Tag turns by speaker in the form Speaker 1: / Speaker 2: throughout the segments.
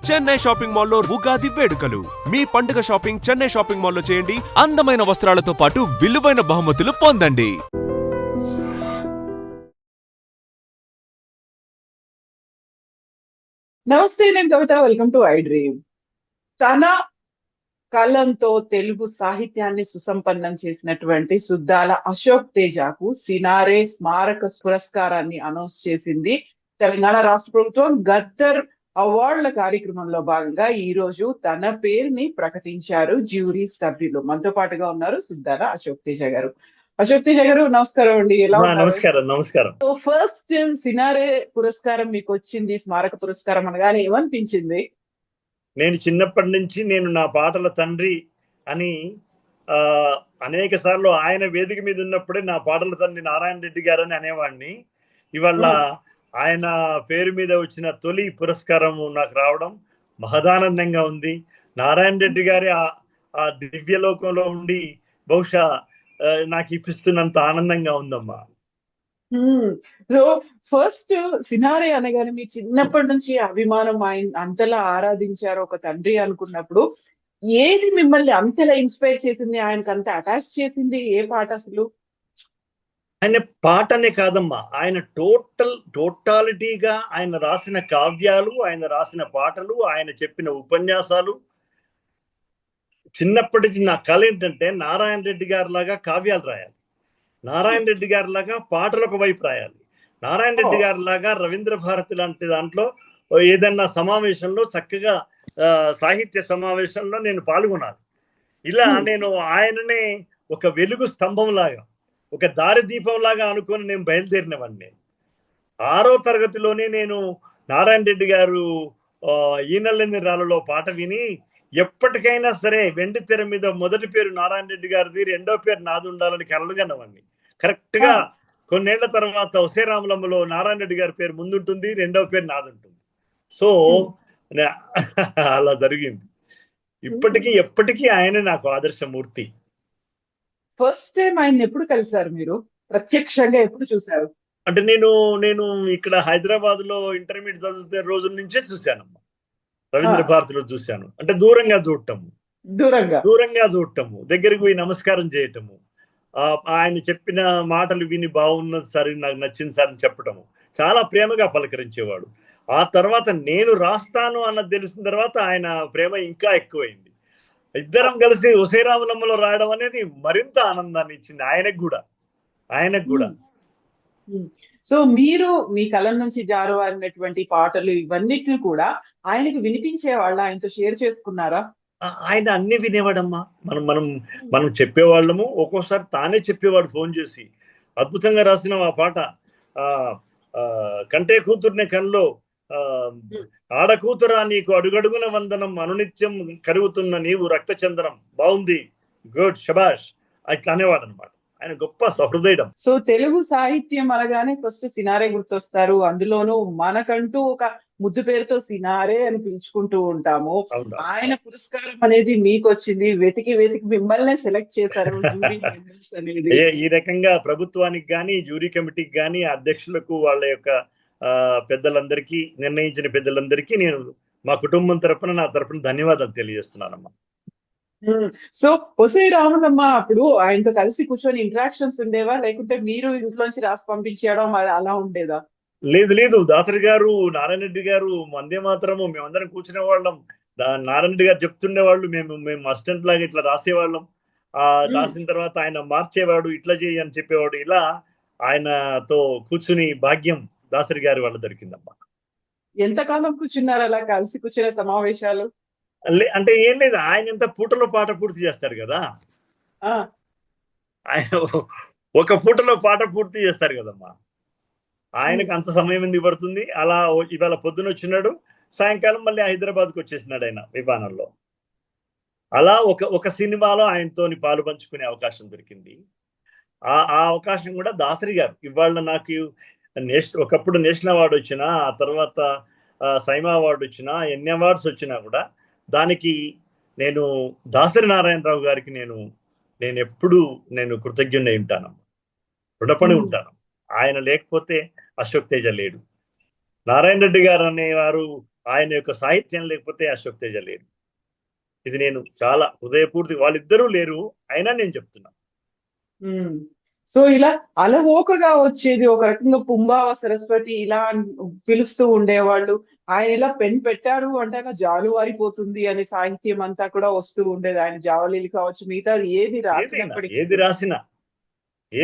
Speaker 1: Chennai shopping మాల్లో ఉగాది వేడుకలు. మీ పండుగ షాపింగ్ చెన్నై షాపింగ్ మాల్లో చేయండి. అందమైన వస్త్రాలతో పాటు విలువైన బహుమతులు పొందండి.
Speaker 2: నమస్తే, నేను Kavitha. Welcome to I Dream. తన కలంతో తెలుగు సాహిత్యాన్ని సుసంపన్నం చేసినటువంటి సుద్దాల అశోక్ తేజకు సినారే స్మారక పురస్కారాన్ని అనౌన్స్ చేసింది తెలంగాణ రాష్ట్ర ప్రభుత్వం. గద్దర్ అవార్డుల కార్యక్రమంలో భాగంగా ఈ రోజు తన పేరుని ప్రకటించారు జ్యూరీ సభ్యులు. మనతో పాటుగా ఉన్నారు సుద్దాల అశోక్ తేజ గారు. అశోక్ తేజ గారు, నమస్కారం అండి. ఎలా ఉన్నారు?
Speaker 3: నమస్కారం. నమస్కారం.
Speaker 2: సో ఫస్ట్ సినారే పురస్కారం మీకు వచ్చింది, స్మారక పురస్కారం అనగానే ఏమనిపించింది?
Speaker 3: నేను చిన్నప్పటి నుంచి నేను నా పాటల తండ్రి అని అనేక సార్లు ఆయన వేదిక మీద ఉన్నప్పుడే నా పాటల తండ్రి నారాయణ రెడ్డి గారు అని అనేవాడిని. ఇవాళ ఆయన పేరు మీద వచ్చిన తొలి పురస్కారం నాకు రావడం మహదానందంగా ఉంది. నారాయణ రెడ్డి గారి ఆ దివ్యలోకంలో ఉండి బహుశా నాకు ఇప్పిస్తున్నంత ఆనందంగా ఉందమ్మా.
Speaker 2: సో ఫస్ట్ సినారే అనగానే మీ చిన్నప్పటి నుంచి అభిమానం, ఆయన అంతలా ఆరాధించారు ఒక తండ్రి అనుకున్నప్పుడు, ఏది మిమ్మల్ని అంతలా ఇన్స్పైర్ చేసింది, ఆయనకు అంత అటాచ్ చేసింది? ఏ పాట అసలు?
Speaker 3: ఆయన పాటనే కాదమ్మా, ఆయన టోటాలిటీగా ఆయన రాసిన కావ్యాలు, ఆయన రాసిన పాటలు, ఆయన చెప్పిన ఉపన్యాసాలు. చిన్నప్పటి నుంచి నా కళ ఏంటంటే నారాయణ రెడ్డి గారి లాగా కావ్యాలు రాయాలి, నారాయణ రెడ్డి గారి లాగా పాటలు ఒక వైపు రాయాలి, నారాయణ రెడ్డి గారి లాగా రవీంద్ర భారతి లాంటి దాంట్లో ఏదన్నా సమావేశంలో చక్కగా సాహిత్య సమావేశంలో నేను పాల్గొనాలి. ఇలా నేను ఆయననే ఒక వెలుగు స్తంభం లాగా, ఒక దారి దీపం లాగా అనుకొని నేను బయలుదేరినవాడిని. నేను 6వ తరగతిలోనే నేను నారాయణ రెడ్డి గారు ఈనెల్లని రాళ్ళలో పాట విని ఎప్పటికైనా సరే వెండి తెర మీద మొదటి పేరు నారాయణ రెడ్డి గారిది, రెండో పేరు నాది ఉండాలని కలలుగన్నవాడిని. కరెక్ట్ గా కొన్నేళ్ల తర్వాత ఒసేరాములమ్మలో నారాయణ రెడ్డి గారి పేరు ముందుంటుంది, రెండవ పేరు నాది ఉంటుంది. సో అలా జరిగింది. ఎప్పటికీ ఆయన నాకు ఆదర్శమూర్తి.
Speaker 2: ఫస్ట్ టైం ఆయన ఎప్పుడు కలిసారు మీరు? ప్రత్యక్షంగా ఎప్పుడు చూసారు?
Speaker 3: అంటే నేను ఇక్కడ హైదరాబాద్ లో ఇంటర్మీడియట్ చదువుతున్న రోజుల నుంచే చూశానమ్మా. రవీంద్ర భారతిలో చూశాను. అంటే దూరంగా చూడటము, దగ్గరికి పోయి నమస్కారం చేయటము, ఆయన చెప్పిన మాటలు విని బాగున్నది సార్, నాకు నచ్చింది సార్ అని చెప్పటము, చాలా ప్రేమగా పలకరించేవాడు. ఆ తర్వాత నేను రాస్తాను అన్నది తెలిసిన తర్వాత ఆయన ప్రేమ ఇంకా ఎక్కువైంది. ఇద్దరం కలిసి ఒసేరాములమ్మలో రాయడం అనేది మరింత ఆనందాన్ని ఇచ్చింది ఆయనకు కూడా.
Speaker 2: సో మీరు మీ కలం నుంచి జారువారినటువంటి పాటలు ఇవన్నిటిని కూడా ఆయనకు వినిపించేవాళ్ళ, ఆయనతో షేర్ చేసుకున్నారా?
Speaker 3: ఆయన అన్ని వినేవాడమ్మా. మనం చెప్పేవాళ్ళము, ఒక్కోసారి తానే చెప్పేవాడు ఫోన్ చేసి. అద్భుతంగా రాసిన ఆ పాట, కంటే కూతుర్నే కన్లో ఆడకూతురా నీకు అడుగడుగున వందనం, అనునిత్యం కరుగుతున్న నీవు రక్తచందనం, బాగుంది, గుడ్, శబాష్, ఇట్లా అనేవాడు అనమాట. ఆయన గొప్ప సహృదయం.
Speaker 2: సో తెలుగు సాహిత్యం అనగానే ఫస్ట్ సినారే గుర్తొస్తారు. అందులోనూ మనకంటూ ఒక ముద్దు పేరుతో సినారే అని పిలుచుకుంటూ ఉంటాము. ఆయన పురస్కారం అనేది మీకు వచ్చింది, వెతికి మిమ్మల్ని సెలెక్ట్ చేశారు అనేది.
Speaker 3: ఈ రకంగా ప్రభుత్వానికి గాని, జ్యూరీ కమిటీకి గాని, అధ్యక్షులకు, వాళ్ళ యొక్క పెద్దలందరికీ, నిర్ణయించిన పెద్దలందరికీ నేను మా కుటుంబం తరపున, నా తరపున ధన్యవాదాలు తెలియజేస్తున్నానమ్మా.
Speaker 2: సో ఒసేరాములమ్మ అప్పుడు ఆయనతో కలిసి కూర్చొని ఇంటరాక్షన్స్ ఉండేవా, లేకుంటే మీరు ఇంట్లోంచి రాసి పంపించడం అలా ఉండేదా?
Speaker 3: లేదు, దాసరి గారు, నారాయణ రెడ్డి గారు, వందే మాత్రము మేమందరం కూర్చునే వాళ్ళం. నారాయణ రెడ్డి గారు చెప్తుండేవాళ్ళు, మేము అసిస్టెంట్ లాగా ఇట్లా రాసేవాళ్ళం. రాసిన తర్వాత ఆయన మార్చేవాడు, ఇట్లా చేయి అని చెప్పేవాడు. ఇలా ఆయనతో కూర్చుని భాగ్యం దాసరి గారి వాళ్ళు దొరికిందమ్మా.
Speaker 2: ఎంతకాలం కూర్చున్నారు అలా కలిసి కూర్చునే సమావేశాలు?
Speaker 3: అంటే ఏం లేదు, ఆయన ఎంత పూటలో పాట పూర్తి చేస్తారు కదా, ఆయన ఒక పూటలో పాట పూర్తి చేస్తారు కదమ్మా. ఆయనకు అంత సమయం ఎందుకు పడుతుంది? అలా ఇవాళ పొద్దున వచ్చినాడు, సాయంకాలం మళ్ళీ హైదరాబాద్కి వచ్చేసినాడు ఆయన విమానంలో. అలా ఒక సినిమాలో ఆయనతోని పాలు పంచుకునే అవకాశం దొరికింది. ఆ అవకాశం కూడా దాసరి గారు ఇవాళ నాకు ఒకప్పుడు నేషనల్ అవార్డు వచ్చినా, ఆ తర్వాత సైమా అవార్డు వచ్చినా, ఎన్ని అవార్డ్స్ వచ్చినా కూడా దానికి నేను దాసరి నారాయణరావు గారికి నేను ఎప్పుడు కృతజ్ఞుడై ఉంటాను, రుణపడి ఉంటాను. ఆయన లేకపోతే అశోక్ తేజ లేడు. నారాయణ రెడ్డి గారు అనేవారు ఆయన యొక్క సాహిత్యం లేకపోతే అశోక్ తేజ లేరు. ఇది నేను చాలా హృదయపూర్తి, వాళ్ళిద్దరూ లేరు అయినా నేను చెప్తున్నా.
Speaker 2: సో ఇలా అలవోకగా వచ్చేది ఒక రకంగా పుంబావ సరస్వతి ఇలా పిలుస్తూ ఉండేవాళ్ళు. ఆయన ఇలా పెన్ పెట్టారు అంటే అలా జాలువారిపోతుంది అనే సాహిత్యం అంతా కూడా వస్తూ ఉండేది. ఆయన జావలీలు కావచ్చు, మిగతా ఏది రాసినప్పటికీ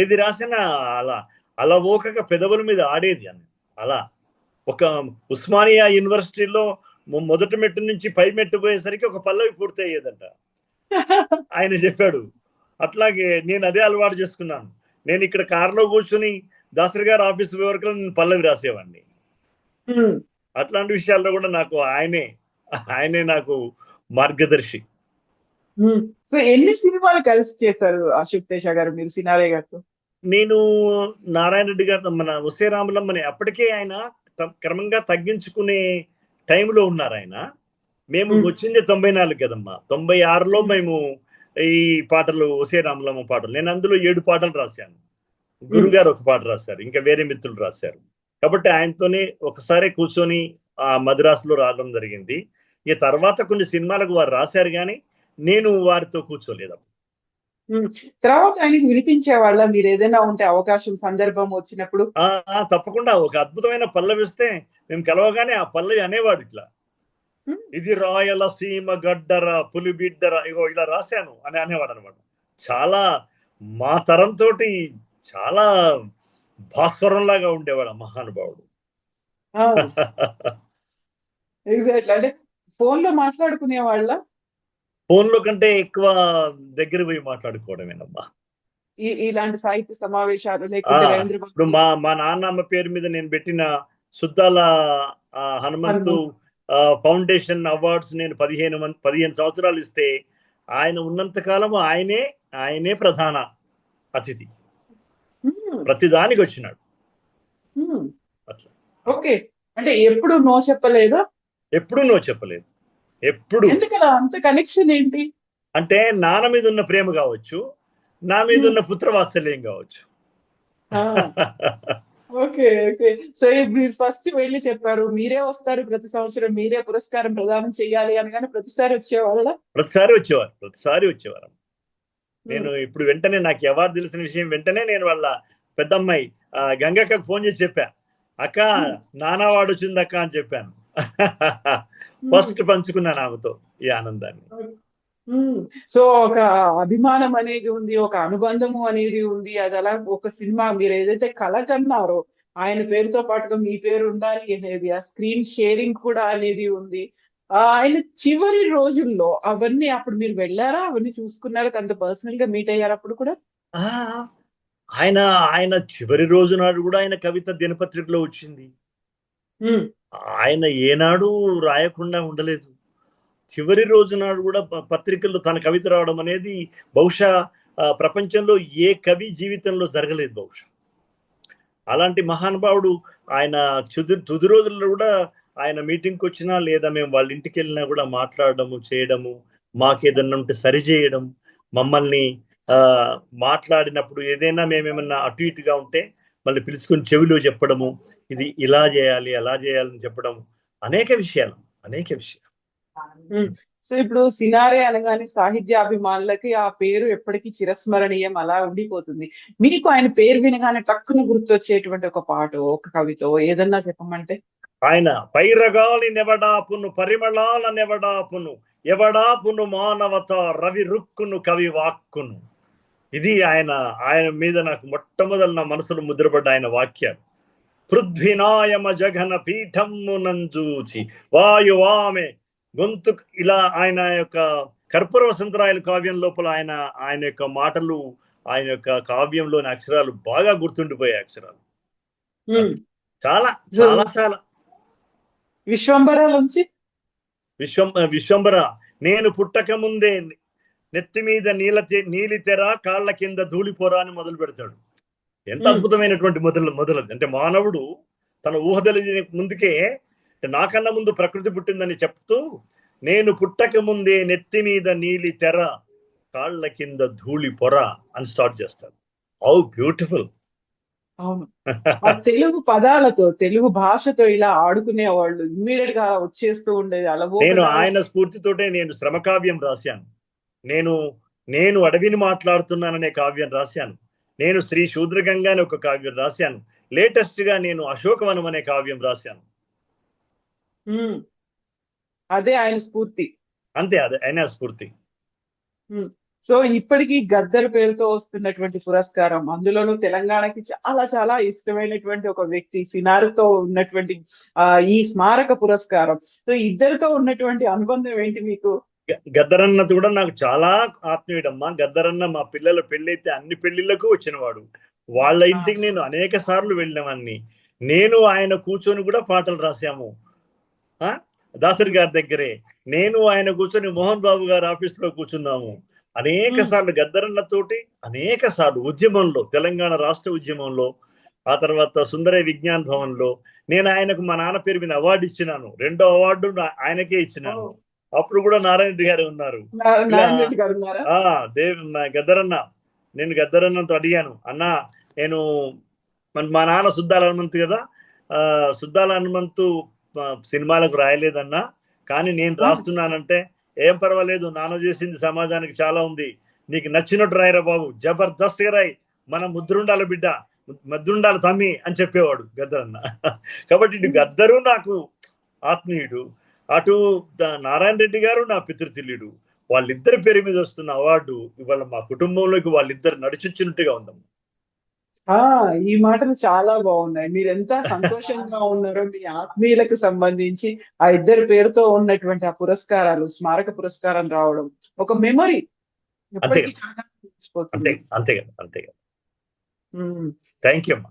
Speaker 3: ఏది రాసినా అలా అలవోకగా పెదవుల మీద ఆడేది అని. అలా ఒక ఉస్మానియా యూనివర్సిటీలో మొదటి మెట్టు నుంచి పై మెట్టు పోయేసరికి ఒక పల్లవి పూర్తి అయ్యేదంట. ఆయన చెప్పాడు. అట్లాగే నేను అదే అలవాటు చేసుకున్నాను. నేను ఇక్కడ కారులో కూర్చుని దాసరి గారు ఆఫీస్ వరకు నేను పల్లవి రాసేవాడిని. అట్లాంటి విషయాల్లో కూడా నాకు ఆయనే నాకు మార్గదర్శి.
Speaker 2: సో ఎన్ని సినిమాలు కలిసి చేశారు అశోక్ తేజ గారు మీరు సినారే గారితో?
Speaker 3: నేను నారాయణ రెడ్డి గారితో, మన ఉసే రామలమ్మని అప్పటికే ఆయన క్రమంగా తగ్గించుకునే టైంలో ఉన్నారు ఆయన. మేము వచ్చింది 94 కదమ్మా. 96లో మేము ఈ పాటలు ఉసే రామలమ్మ పాటలు, నేను అందులో 7 పాటలు రాశాను. గురుగారు ఒక పాట రాశారు, ఇంకా వేరే మిత్రులు రాశారు. కాబట్టి ఆయనతోనే ఒకసారి కూర్చొని ఆ మద్రాసులో రావడం జరిగింది. ఇక తర్వాత కొన్ని సినిమాలకు వారు రాశారు కానీ నేను వారితో కూర్చోలేదు.
Speaker 2: తర్వాత ఆయనకి వినిపించే వాళ్ళ మీరు ఏదైనా ఉంటే అవకాశం సందర్భం వచ్చినప్పుడు?
Speaker 3: తప్పకుండా. ఒక అద్భుతమైన పల్లవి వస్తే మేము కలవగానే ఆ పల్లవి అనేవాడు ఇట్లా, ఇది రాయలసీమ గడ్డరా పులి బిడ్డరా, ఇగో ఇలా రాశాను అని అనేవాడు అనమాట. చాలా మా తరంతో చాలా భాస్వరంలాగా ఉండేవాడు మహానుభావుడు.
Speaker 2: అంటే ఫోన్ లో మాట్లాడుకునే వాళ్ళ?
Speaker 3: ఫోన్ లో కంటే ఎక్కువ దగ్గర పోయి మాట్లాడుకోవడమేనమ్మా.
Speaker 2: ఇలాంటి సాహిత్య సమావేశాలు లేకపోతే
Speaker 3: ఇప్పుడు మా నాన్నమ్మ పేరు మీద నేను పెట్టిన సుద్దాల హనుమంతు ఫౌండేషన్ అవార్డ్స్ నేను 15 సంవత్సరాలు ఇస్తే ఆయన ఉన్నంత కాలం ఆయనే ప్రధాన అతిథి. ప్రతిదానికి వచ్చినాడు.
Speaker 2: ఓకే, అంటే ఎప్పుడు నో చెప్పలేదా?
Speaker 3: ఎప్పుడు నో చెప్పలేదు. ఎప్పుడు.
Speaker 2: ఎందుకలా అంత కనెక్షన్ ఏంటి?
Speaker 3: అంటే నాన్న మీద ఉన్న ప్రేమ కావచ్చు, నా మీద ఉన్న పుత్రవాత్సల్యం కావచ్చు.
Speaker 2: Okay okay. సో మీరు ఫస్ట్ వెళ్ళి చెప్పారు, మీరే వస్తారు ప్రతి సంవత్సరం, మీరే పురస్కారం ప్రదానం చేయాలి అనగానే ప్రతిసారి వచ్చేవాళ్ళ?
Speaker 3: ప్రతిసారి వచ్చేవారు. నేను ఇప్పుడు వెంటనే నాకు అవార్డు తెలిసిన విషయం వెంటనే నేను వాళ్ళ పెద్దమ్మాయి గంగక్కకు ఫోన్ చేసి చెప్పా, అక్క నానా అవార్డు వచ్చింది అక్క అని చెప్పాను. ఫస్ట్ పంచుకున్నాను ఆమెతో ఈ ఆనందాన్ని.
Speaker 2: సో ఒక అభిమానం అనేది ఉంది, ఒక అనుబంధము అనేది ఉంది. అది అలా ఒక సినిమా మీరు ఏదైతే కళ కన్నారో ఆయన పేరుతో పాటుగా మీ పేరు ఉండాలి అనేది, ఆ స్క్రీన్ షేరింగ్ కూడా అనేది ఉంది. ఆయన చివరి రోజుల్లో అవన్నీ అప్పుడు మీరు వెళ్ళారా, అవన్నీ చూసుకున్నారా, తనతో పర్సనల్ గా మీట్ అయ్యారు అప్పుడు కూడా?
Speaker 3: ఆయన చివరి రోజు నాడు కూడా ఆయన కవిత దినపత్రికలో వచ్చింది. ఆయన ఏనాడు రాయకుండా ఉండలేదు. చివరి రోజు నాడు కూడా పత్రికల్లో తన కవిత రావడం అనేది బహుశా ప్రపంచంలో ఏ కవి జీవితంలో జరగలేదు బహుశా. అలాంటి మహానుభావుడు ఆయన తుది రోజుల్లో కూడా ఆయన మీటింగ్కి వచ్చినా లేదా మేము వాళ్ళ ఇంటికి వెళ్ళినా కూడా మాట్లాడడము, చేయడము, మాకేదన్నా ఉంటే సరిచేయడం, మమ్మల్ని మాట్లాడినప్పుడు ఏదైనా మేమేమన్నా అటు ఇటుగా ఉంటే మళ్ళీ పిలుచుకొని చెవిలో చెప్పడము, ఇది ఇలా చేయాలి అలా చేయాలని చెప్పడం, అనేక విషయాలు.
Speaker 2: సో ఇప్పుడు సినారే అనగానే సాహిత్యాభిమానులకి ఆ పేరు ఎప్పటికీ చిరస్మరణీయం, అలా ఉండిపోతుంది. మీకు ఆయన పేరు వినగానే టక్కున గుర్తొచ్చేటువంటి ఒక పాట, ఒక కవితో ఏదన్నా చెప్పమంటే?
Speaker 3: ఆయన పైరగాలి నెవడాపును పరిమళాల నెవడాపును ఎవడాపును మానవత రవి రుక్కును కవి వాక్కును. ఇది ఆయన మీద నాకు మొట్టమొదటి నా మనసులో ముద్రపడ్డ ఆయన వాక్యాలు. పృథ్వీనాయమ జఘన పీఠమ్ము నంజూచి వాయువామె గొంతు, ఇలా ఆయన యొక్క కర్పూర వసంతరాయల కావ్యం లోపల ఆయన యొక్క మాటలు, ఆయన యొక్క కావ్యంలోని అక్షరాలు బాగా గుర్తుండిపోయే అక్షరాలు. చాలా చాలా చాలా.
Speaker 2: విశ్వంబర నుంచి
Speaker 3: విశ్వంబర, నేను పుట్టక ముందే నెత్తి మీద నీలి తెర కాళ్ల కింద ధూళిపోరా అని మొదలు పెడతాడు. ఎంత అద్భుతమైనటువంటి మొదలది. అంటే మానవుడు తన ఊహ తెలియని ముందుకే నాకన్నా ముందు ప్రకృతి పుట్టిందని చెప్తూ, నేను పుట్టక ముందే నెత్తి మీద నీలి తెర కాళ్ల కింద ధూళి పొర అని స్టార్ట్ చేస్తాడు. How beautiful.
Speaker 2: అవును. ఆ తెలుగు పదాలతో, తెలుగు భాషతో ఇలా ఆడుకునేవాళ్ళు. ఇమ్మీడియేట్ గా వచ్చేస్తూ ఉండేది.
Speaker 3: నేను
Speaker 2: అలవోకగా
Speaker 3: ఆయన స్ఫూర్తితోటే నేను శ్రమకావ్యం రాశాను. నేను నేను అడవిని మాట్లాడుతున్నాననే కావ్యం రాశాను. నేను శ్రీ శూద్రగంగా అనే ఒక కావ్యం రాశాను. లేటెస్ట్ గా నేను అశోకవనం అనే కావ్యం రాశాను.
Speaker 2: హ్మ్. అదే ఆయన స్ఫూర్తి.
Speaker 3: అంతే, అదే ఆయన స్ఫూర్తి.
Speaker 2: హ్మ్. సో, ఇప్పటికి గద్దర్ పేరుతో వస్తున్నటువంటి పురస్కారం, అందులోనూ తెలంగాణకి చాలా చాలా ఇష్టమైనటువంటి ఒక వ్యక్తి సినారెతో ఉన్నటువంటి ఈ స్మారక పురస్కారం. సో, ఇద్దరితో ఉన్నటువంటి అనుబంధం ఏంటి మీకు?
Speaker 3: గద్దరన్న కూడా నాకు చాలా ఆత్మీయుడమ్మా. గద్దరన్న మా పిల్లల పెళ్ళైతే అన్ని పెళ్లిళ్లకు వచ్చినవాడు. వాళ్ళ ఇంటికి నేను అనేక సార్లు వెళ్ళినవాన్ని. నేను ఆయన కూర్చొని కూడా పాటలు రాశాము. దాసరి గారి దగ్గరే నేను ఆయన కూర్చొని మోహన్ బాబు గారి ఆఫీస్ లో కూర్చున్నాము. అనేక సార్లు గద్దరన్నతోటి అనేక సార్లు ఉద్యమంలో, తెలంగాణ రాష్ట్ర ఉద్యమంలో, ఆ తర్వాత సుందరయ్య విజ్ఞాన్ భవన్ లో నేను ఆయనకు మా నాన్న పేరు మీద అవార్డు ఇచ్చినాను. 2వ అవార్డు ఆయనకే ఇచ్చినాను. అప్పుడు కూడా నారాయణ రెడ్డి గారు ఉన్నారు. గద్దరన్న, నేను గద్దరన్నతో అడిగాను, అన్నా నేను మా నాన్న సుద్దాల హనుమంతు కదా, సుద్దాల హనుమంతు సినిమాలకు రాయలేదన్నా, కానీ నేను రాస్తున్నానంటే ఏం పర్వాలేదు, నాన్న చేసింది సమాజానికి చాలా ఉంది, నీకు నచ్చినట్టు రాయరా బాబు, జబర్దస్త్గా రాయి, మన ముద్రుండాల బిడ్డ, ముద్రుండాల తమ్మి అని చెప్పేవాడు గద్దరన్న. కాబట్టి ఇటు గద్దరు నాకు ఆత్మీయుడు, అటు నారాయణ రెడ్డి గారు నా పితృతుల్యుడు. వాళ్ళిద్దరి పేరు మీద వస్తున్న అవార్డు ఇవాళ మా కుటుంబంలోకి వాళ్ళిద్దరు నడిచొచ్చినట్టుగా ఉందమ్మా.
Speaker 2: ఈ మాటలు చాలా బాగున్నాయి. మీరు ఎంత సంతోషంగా ఉన్నారో మీ ఆత్మీయులకు సంబంధించి ఆ ఇద్దరి పేరుతో ఉన్నటువంటి ఆ పురస్కారాలు, స్మారక పురస్కారం రావడం ఒక మెమరీ.
Speaker 3: అంతే కదా. థ్యాంక్ యూ అమ్మా.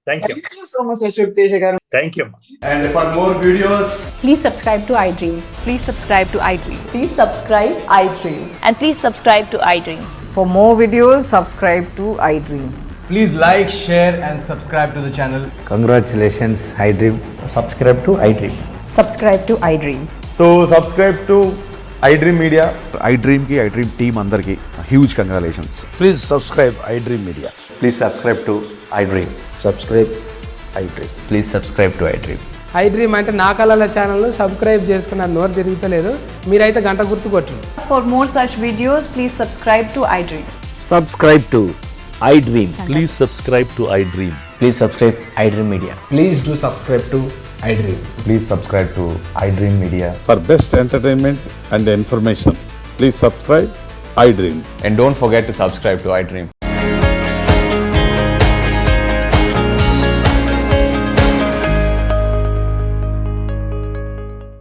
Speaker 3: Thank you
Speaker 2: so much, Ashok Teja garu.
Speaker 3: Thank you.
Speaker 4: And for more videos,
Speaker 5: please subscribe to iDream.
Speaker 6: Please subscribe to iDream.
Speaker 5: Please subscribe iDream.
Speaker 6: And please subscribe to iDream.
Speaker 5: For more videos, subscribe to iDream.
Speaker 4: please like, share and subscribe to the channel.
Speaker 7: Congratulations, iDream.
Speaker 4: Subscribe to iDream.
Speaker 5: Subscribe to iDream.
Speaker 4: So subscribe to iDream Media.
Speaker 8: iDream ki iDream team andarki huge congratulations.
Speaker 7: Please subscribe iDream Media.
Speaker 4: Please subscribe to iDream.
Speaker 7: Subscribe iDream.
Speaker 4: Please subscribe to iDream.
Speaker 9: iDream అంటే నా కళల ఛానల్ను subscribe చేసుకున్న నోరు తిరుగుతలేదు, మీరైతే గంట గుర్తు కొట్టండి.
Speaker 6: For more such videos, please subscribe to iDream.
Speaker 7: Subscribe to iDream.
Speaker 10: Please subscribe to iDream.
Speaker 4: Please subscribe iDream Media. Please do subscribe to iDream.
Speaker 8: Please subscribe to iDream Media.
Speaker 11: For best entertainment and information, please subscribe iDream.
Speaker 10: And don't forget to subscribe to iDream.